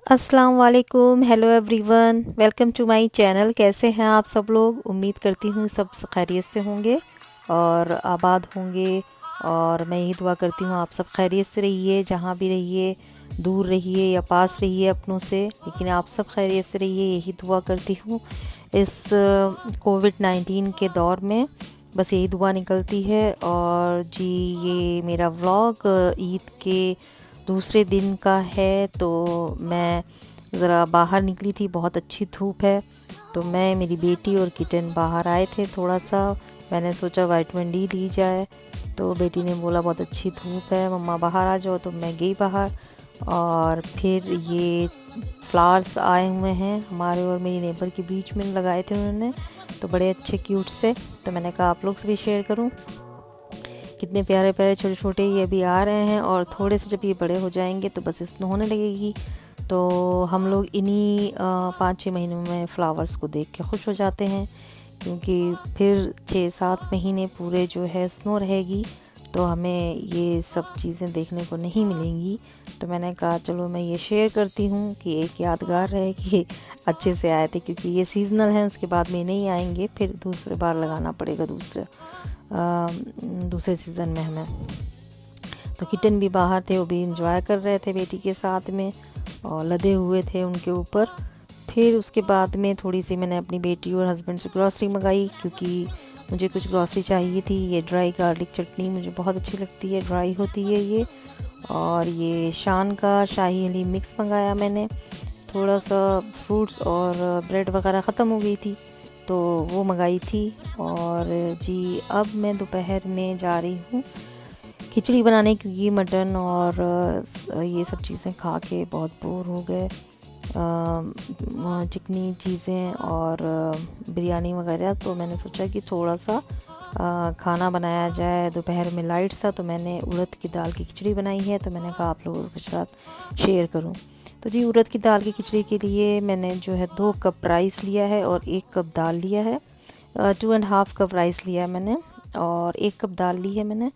अस्सलाम वालेकुम, hello everyone, welcome to my channel. कैसे हैं आप सब लोग? उम्मीद करती हूँ सब खैरियत से होंगे और आबाद होंगे। और मैं यही दुआ करती हूँ आप सब खैरियत से रहिए, जहाँ भी रहिए, दूर रहिए या पास रहिए अपनों से, लेकिन आप सब खैरियत से रहिए, यही दुआ करती हूँ। इस कोविड-19 के दौर में बस यही दुआ निकलती है। और जी, ये मेरा व्लॉग ईद के दूसरे दिन का है। तो मैं ज़रा बाहर निकली थी, बहुत अच्छी धूप है, तो मैं, मेरी बेटी और किटन बाहर आए थे थोड़ा सा। मैंने सोचा विटामिन डी ली जाए, तो बेटी ने बोला बहुत अच्छी धूप है मम्मा बाहर आ जाओ, तो मैं गई बाहर। और फिर ये फ्लावर्स आए हुए हैं हमारे और मेरी नेबर के बीच में लगाए थे उन्होंने, तो बड़े अच्छे क्यूट से। तो मैंने कहा आप लोग से भी शेयर करूं। कितने प्यारे प्यारे छोटे छोटे ये अभी आ रहे हैं, और थोड़े से जब ये बड़े हो जाएंगे तो बस स्नो होने लगेगी। तो हम लोग इन्हीं 5-6 महीनों में फ्लावर्स को देख के खुश हो जाते हैं, क्योंकि फिर 6-7 महीने पूरे जो है स्नो रहेगी, तो हमें ये सब चीज़ें देखने को नहीं मिलेंगी। तो मैंने कहा चलो मैं ये शेयर करती हूँ कि एक यादगार रहे कि अच्छे से आए थे, क्योंकि ये सीज़नल है, उसके बाद में नहीं आएंगे, फिर दूसरे बार लगाना पड़ेगा दूसरे सीज़न में हमें। तो किटन भी बाहर थे, वो भी इंजॉय कर रहे थे बेटी के साथ में, और लदे हुए थे उनके ऊपर। फिर उसके बाद में थोड़ी सी मैंने अपनी बेटी और हस्बैंड से ग्रॉसरी मंगाई, क्योंकि मुझे कुछ ग्रॉसरी चाहिए थी। ये ड्राई गार्लिक चटनी मुझे बहुत अच्छी लगती है, ड्राई होती है ये। और ये शान का शाही अली मिक्स मंगाया मैंने। थोड़ा सा फ्रूट्स और ब्रेड वगैरह ख़त्म हो गई थी, तो वो मंगाई थी। और जी, अब मैं दोपहर में जा रही हूँ खिचड़ी बनाने, क्योंकि मटन और ये सब चीज़ें खा के बहुत बोर हो गए। चिकनी चीज़ें और बिरयानी वगैरह, तो मैंने सोचा कि थोड़ा सा खाना बनाया जाए दोपहर में लाइट सा। तो मैंने उड़द की दाल की खिचड़ी बनाई है, तो मैंने कहा आप लोगों के साथ शेयर करूं। तो जी, उड़द की दाल की खिचड़ी के लिए मैंने जो है 2 कप राइस लिया है और 1 कप दाल लिया है। 2.5 कप राइस लिया है मैंने, और 1 कप दाल ली है मैंने।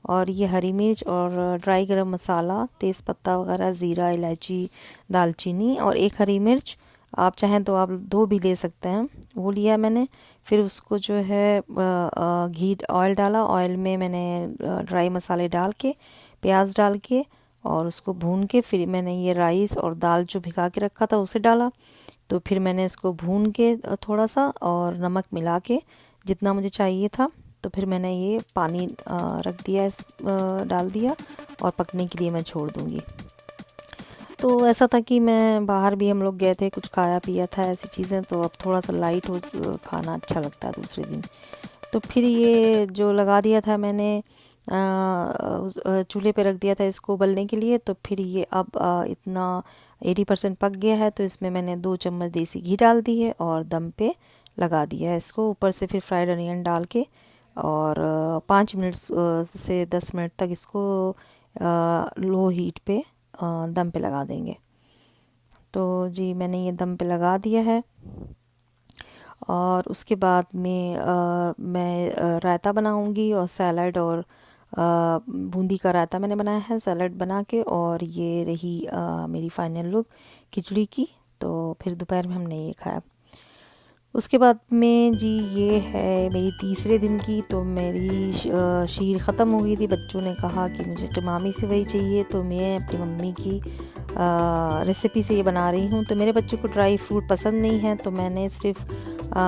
और ये हरी मिर्च और ड्राई गरम मसाला, तेज़ पत्ता वगैरह, ज़ीरा, इलायची, दालचीनी, और 1 हरी मिर्च, आप चाहें तो आप 2 भी ले सकते हैं, वो लिया मैंने। फिर उसको जो है घी ऑयल डाला, ऑयल में मैंने ड्राई मसाले डाल के, प्याज डाल के, और उसको भून के, फिर मैंने ये राइस और दाल जो भिगा के रखा था उसे डाला। तो फिर मैंने इसको भून के थोड़ा सा और नमक मिला के जितना मुझे चाहिए था, तो फिर मैंने ये पानी रख दिया, डाल दिया, और पकने के लिए मैं छोड़ दूँगी। तो ऐसा था कि मैं बाहर भी हम लोग गए थे, कुछ खाया पिया था, ऐसी चीज़ें, तो अब थोड़ा सा लाइट हो खाना अच्छा लगता है दूसरे दिन। तो फिर ये जो लगा दिया था मैंने, चूल्हे पे रख दिया था इसको उबलने के लिए। तो फिर ये अब इतना 80% पक गया है, तो इसमें मैंने 2 चम्मच देसी घी डाल दी है और दम पे लगा दिया है इसको। ऊपर से फिर फ्राइड अनियन डाल के, और 5 मिनट से 10 मिनट तक इसको लो हीट पे दम पे लगा देंगे। तो जी, मैंने ये दम पे लगा दिया है। और उसके बाद में मैं रायता बनाऊंगी, और सैलड, और बूंदी का रायता मैंने बनाया है सैलड बना के। और ये रही मेरी फाइनल लुक खिचड़ी की। तो फिर दोपहर में हमने ये खाया। उसके बाद में जी, ये है मेरी तीसरे दिन की। तो मेरी शीर ख़त्म हो गई थी, बच्चों ने कहा कि मुझे क़िमामी सेवई चाहिए, तो मैं अपनी मम्मी की रेसिपी से ये बना रही हूँ। तो मेरे बच्चों को ड्राई फ्रूट पसंद नहीं है, तो मैंने सिर्फ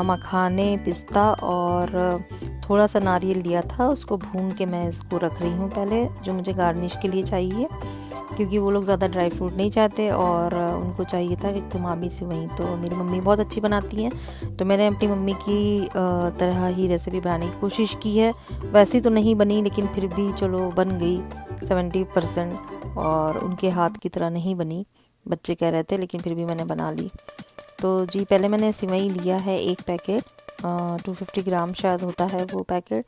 मखाने, पिस्ता और थोड़ा सा नारियल लिया था, उसको भून के मैं इसको रख रही हूँ पहले, जो मुझे गार्निश के लिए चाहिए, क्योंकि वो लोग ज़्यादा ड्राई फ्रूट नहीं चाहते, और उनको चाहिए था कि क़िमामी सेवई। तो मेरी मम्मी बहुत अच्छी बनाती हैं, तो मैंने अपनी मम्मी की तरह ही रेसिपी बनाने की कोशिश की है। वैसी तो नहीं बनी, लेकिन फिर भी चलो बन गई 70%, और उनके हाथ की तरह नहीं बनी, बच्चे कह रहे थे, लेकिन फिर भी मैंने बना ली। तो जी, पहले मैंने सेवई लिया है 1 पैकेट, 250 ग्राम शायद होता है वो पैकेट,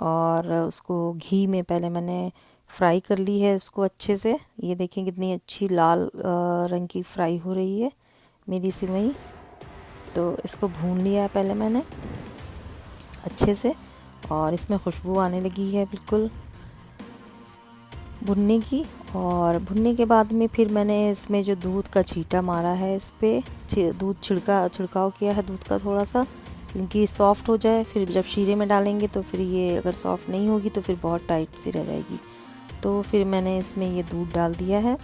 और उसको घी में पहले मैंने फ्राई कर ली है इसको अच्छे से। ये देखें कितनी अच्छी लाल रंग की फ्राई हो रही है मेरी सेवई। तो इसको भून लिया है पहले मैंने अच्छे से, और इसमें खुशबू आने लगी है बिल्कुल। भुनने की। और भुनने के बाद में फिर मैंने इसमें जो दूध का छींटा मारा है, इस पर दूध छिड़काव किया है दूध का थोड़ा सा, क्योंकि सॉफ़्ट हो जाए। फिर जब शीरे में डालेंगे तो फिर ये अगर सॉफ़्ट नहीं होगी तो फिर बहुत टाइट सी रह जाएगी। तो फिर मैंने इसमें ये दूध डाल दिया है।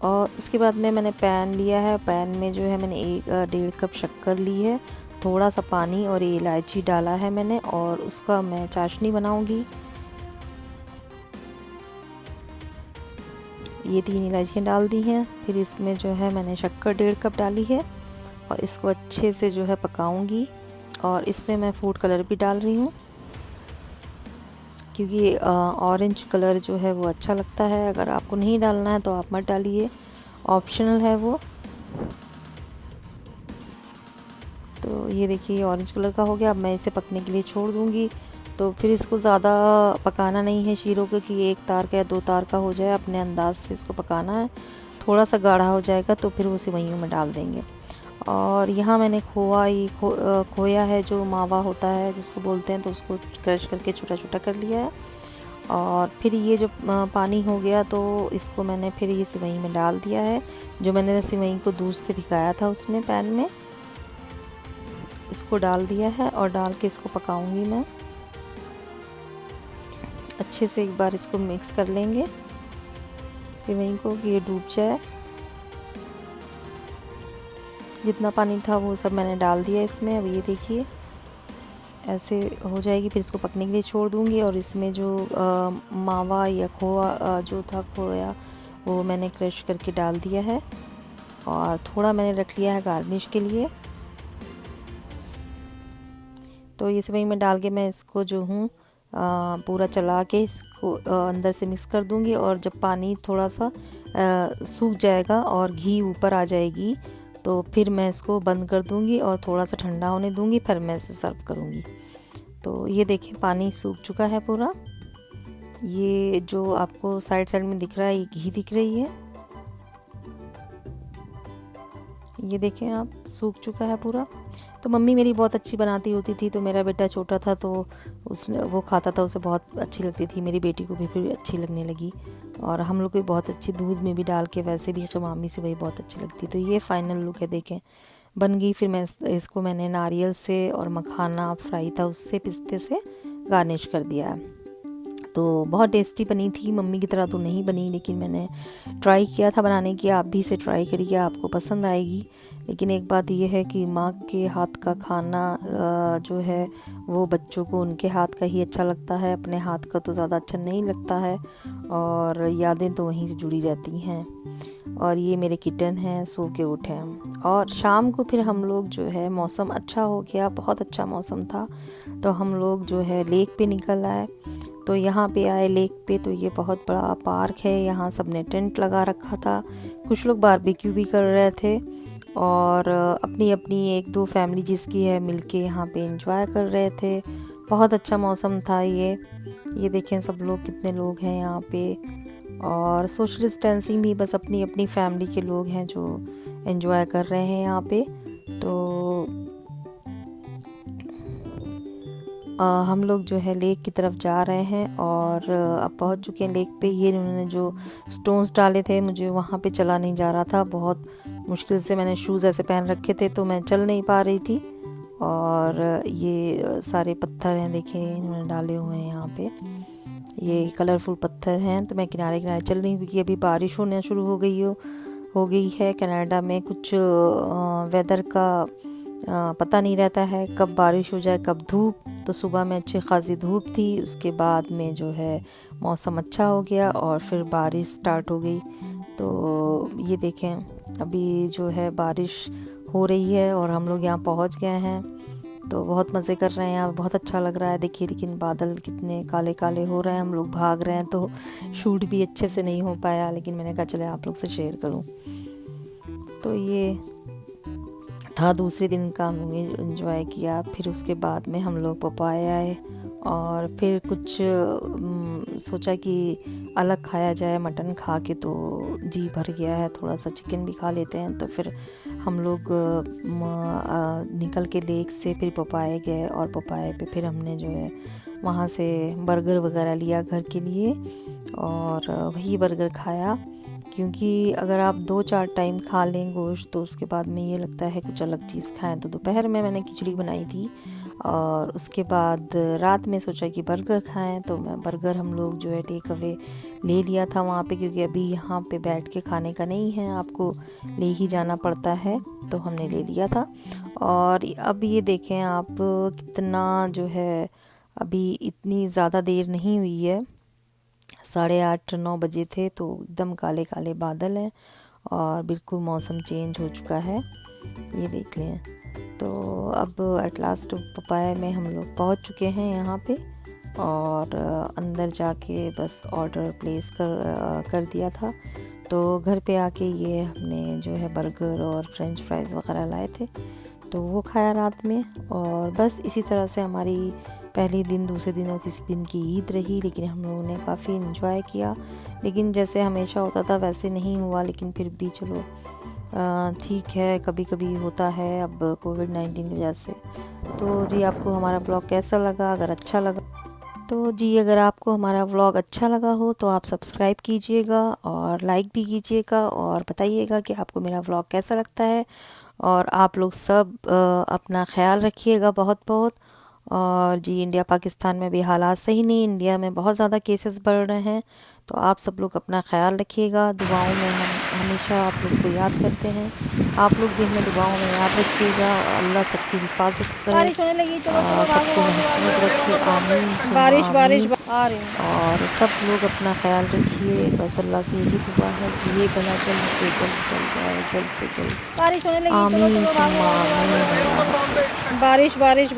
और उसके बाद में मैंने पैन लिया है, पैन में जो है मैंने 1.5 कप शक्कर ली है, थोड़ा सा पानी और ये इलायची डाला है मैंने, और उसका मैं चाशनी बनाऊंगी। ये 3 इलायचियाँ डाल दी हैं। फिर इसमें जो है मैंने शक्कर 1.5 कप डाली है और इसको अच्छे से जो है पकाऊंगी। और इसमें मैं फूड कलर भी डाल रही हूँ, क्योंकि ऑरेंज कलर जो है वो अच्छा लगता है। अगर आपको नहीं डालना है तो आप मत डालिए, ऑप्शनल है वो। तो ये देखिए ऑरेंज कलर का हो गया। अब मैं इसे पकने के लिए छोड़ दूँगी। तो फिर इसको ज़्यादा पकाना नहीं है शीरों को कि 1 तार का या 2 तार का हो जाए, अपने अंदाज से इसको पकाना है। थोड़ा सा गाढ़ा हो जाएगा तो फिर वो सेवइयों में डाल देंगे। और यहाँ मैंने खोया है, जो मावा होता है जिसको बोलते हैं, तो उसको क्रश करके छोटा छोटा कर लिया है। और फिर ये जो पानी हो गया तो इसको मैंने फिर ये सेवई में डाल दिया है, जो मैंने सेवई को दूध से भिगाया था उसमें पैन में, इसको डाल दिया है। और डाल के इसको पकाऊंगी मैं अच्छे से। एक बार इसको मिक्स कर लेंगे सेवई को कि ये डूब जाए। जितना पानी था वो सब मैंने डाल दिया इसमें। अब ये देखिए ऐसे हो जाएगी। फिर इसको पकने के लिए छोड़ दूँगी। और इसमें जो मावा या खोया जो था, खोया वो मैंने क्रश करके डाल दिया है। और थोड़ा मैंने रख लिया है गार्निश के लिए। तो ये सेवई में डाल के मैं इसको जो हूँ पूरा चला के इसको अंदर से मिक्स कर दूँगी। और जब पानी थोड़ा सा सूख जाएगा और घी ऊपर आ जाएगी तो फिर मैं इसको बंद कर दूँगी और थोड़ा सा ठंडा होने दूँगी, फिर मैं इसे सर्व करूँगी। तो ये देखिए पानी सूख चुका है पूरा। ये जो आपको साइड साइड में दिख रहा है, ये घी दिख रही है, ये देखें आप, सूख चुका है पूरा। तो मम्मी मेरी बहुत अच्छी बनाती होती थी, तो मेरा बेटा छोटा था तो उसने वो खाता था, उसे बहुत अच्छी लगती थी। मेरी बेटी को भी फिर अच्छी लगने लगी और हम लोग को भी बहुत अच्छी, दूध में भी डाल के वैसे भी मामी से वही बहुत अच्छी लगती। तो ये फाइनल लुक है, देखें बन गई। फिर मैं इसको मैंने नारियल से और मखाना फ्राई था उससे, पिस्ते से गार्निश कर दिया है। तो बहुत टेस्टी बनी थी, मम्मी की तरह तो नहीं बनी, लेकिन मैंने ट्राई किया था बनाने की। आप भी इसे ट्राई करिए, आपको पसंद आएगी। लेकिन एक बात यह है कि माँ के हाथ का खाना जो है वो बच्चों को उनके हाथ का ही अच्छा लगता है, अपने हाथ का तो ज़्यादा अच्छा नहीं लगता है। और यादें तो वहीं से जुड़ी रहती हैं। और ये मेरे किटन हैं, सो के उठे हैं। और शाम को फिर हम लोग जो है, मौसम अच्छा हो गया, बहुत अच्छा मौसम था, तो हम लोग जो है लेक पे निकल आए। तो यहाँ पे आए लेक पे, तो ये बहुत बड़ा पार्क है, यहाँ सब ने टेंट लगा रखा था। कुछ लोग बारबेक्यू भी कर रहे थे और अपनी अपनी 1-2 फैमिली जिसकी है मिलके यहाँ पे एंजॉय कर रहे थे। बहुत अच्छा मौसम था ये देखें सब लोग, कितने लोग हैं यहाँ पे। और सोशल डिस्टेंसिंग भी, बस अपनी अपनी फैमिली के लोग हैं जो एंजॉय कर रहे हैं यहाँ पे। तो हम लोग जो है लेक की तरफ जा रहे हैं और अब पहुंच चुके हैं लेक पे। ये उन्होंने जो स्टोन्स डाले थे, मुझे वहाँ पे चला नहीं जा रहा था, बहुत मुश्किल से मैंने शूज़ ऐसे पहन रखे थे तो मैं चल नहीं पा रही थी। और ये सारे पत्थर हैं, देखें इन्होंने डाले हुए हैं यहाँ पे, ये कलरफुल पत्थर हैं। तो मैं किनारे किनारे चल रही हूँ क्योंकि अभी बारिश होना शुरू हो गई है। कनाडा में कुछ वेदर का पता नहीं रहता है, कब बारिश हो जाए कब धूप। तो सुबह में अच्छी खासी धूप थी, उसके बाद में जो है मौसम अच्छा हो गया और फिर बारिश स्टार्ट हो गई। तो ये देखें अभी जो है बारिश हो रही है और हम लोग यहाँ पहुँच गए हैं। तो बहुत मज़े कर रहे हैं यहाँ, बहुत अच्छा लग रहा है देखिए। लेकिन बादल कितने काले काले हो रहे हैं, हम लोग भाग रहे हैं तो शूट भी अच्छे से नहीं हो पाया, लेकिन मैंने कहा चले आप लोग से शेयर करूँ। तो ये था दूसरे दिन का, हमने एंजॉय किया। फिर उसके बाद में हम लोग पपाए आए और फिर कुछ सोचा कि अलग खाया जाए, मटन खा के तो जी भर गया है, थोड़ा सा चिकन भी खा लेते हैं। तो फिर हम लोग निकल के लेक से फिर पपाए गए और पपाए पे फिर हमने जो है वहाँ से बर्गर वगैरह लिया घर के लिए और वही बर्गर खाया, क्योंकि अगर आप 2-4 टाइम खा लें गोश्त तो उसके बाद में ये लगता है कुछ अलग चीज़ खाएं। तो दोपहर में मैंने खिचड़ी बनाई थी और उसके बाद रात में सोचा कि बर्गर खाएं, तो मैं बर्गर हम लोग जो है टेक अवे ले लिया था वहाँ पे, क्योंकि अभी यहाँ पे बैठ के खाने का नहीं है, आपको ले ही जाना पड़ता है, तो हमने ले लिया था। और अब ये देखें आप कितना जो है, अभी इतनी ज़्यादा देर नहीं हुई है, 8:30-9 बजे थे, तो एकदम काले काले बादल हैं और बिल्कुल मौसम चेंज हो चुका है, ये देख लें। तो अब एट लास्ट पपाया में हम लोग पहुंच चुके हैं यहाँ पे, और अंदर जाके बस ऑर्डर प्लेस कर दिया था। तो घर पे आके ये हमने जो है बर्गर और फ्रेंच फ्राइज़ वगैरह लाए थे, तो वो खाया रात में। और बस इसी तरह से हमारी पहले दिन, दूसरे दिन और तीसरे दिन की ईद रही, लेकिन हम लोगों ने काफ़ी इन्जॉय किया। लेकिन जैसे हमेशा होता था वैसे नहीं हुआ, लेकिन फिर भी चलो ठीक है, कभी कभी होता है अब कोविड-19 की वजह से। तो जी आपको हमारा ब्लॉग कैसा लगा? अगर अच्छा लगा तो जी, अगर आपको हमारा व्लॉग अच्छा लगा हो तो आप सब्सक्राइब कीजिएगा और लाइक भी कीजिएगा और बताइएगा कि आपको मेरा व्लॉग कैसा लगता है। और आप लोग सब अपना ख्याल रखिएगा बहुत बहुत। और जी, इंडिया पाकिस्तान में भी हालात सही नहीं, इंडिया में बहुत ज़्यादा केसेस बढ़ रहे हैं, तो आप सब लोग अपना ख्याल रखिएगा। दुआओं में हम हमेशा आप लोग को याद करते हैं, आप लोग भी हमें दुआओं में याद रखिएगा। अल्लाह सबकी हिफाजत करे, बारिश होने लगी, चलो चलो भागो सबको भागो महफूज भागो रखे, भागो आमीन भागो। सुम्मा बारिश बारिश आमीन। आ रही है। और सब लोग अपना ख्याल रखिए, बस अल्लाह से यही दुआ है कि ये बला जल्द से जल्द चल जाए, जल्द से जल्द। बारिश होने लगी, चलो आमीन चलो भागो सुम्मा भागो आमीन। भागो अल्लाह भागो। हाफ़िज़। बारिश बारिश